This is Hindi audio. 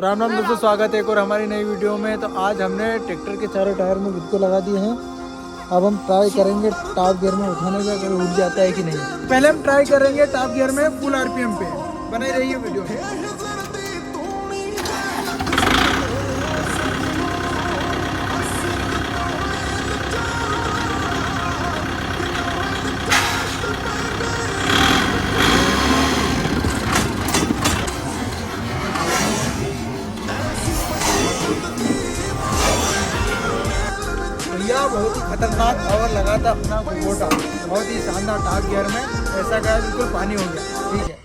राम राम दोस्तों, स्वागत है एक और हमारी नई वीडियो में। तो आज हमने ट्रैक्टर के चारों टायर में गुद को लगा दिए हैं। अब हम ट्राई करेंगे टॉप गियर में उठाने का, अगर उठ जाता है कि नहीं। पहले हम ट्राई करेंगे टॉप गियर में फुल आरपीएम पे। बने रहिए वीडियो में। भैया बहुत ही खतरनाक पावर लगा था अपना कुबोटा, बहुत ही शानदार टॉप गियर में। ऐसा गया बिल्कुल पानी हो गया। ठीक है।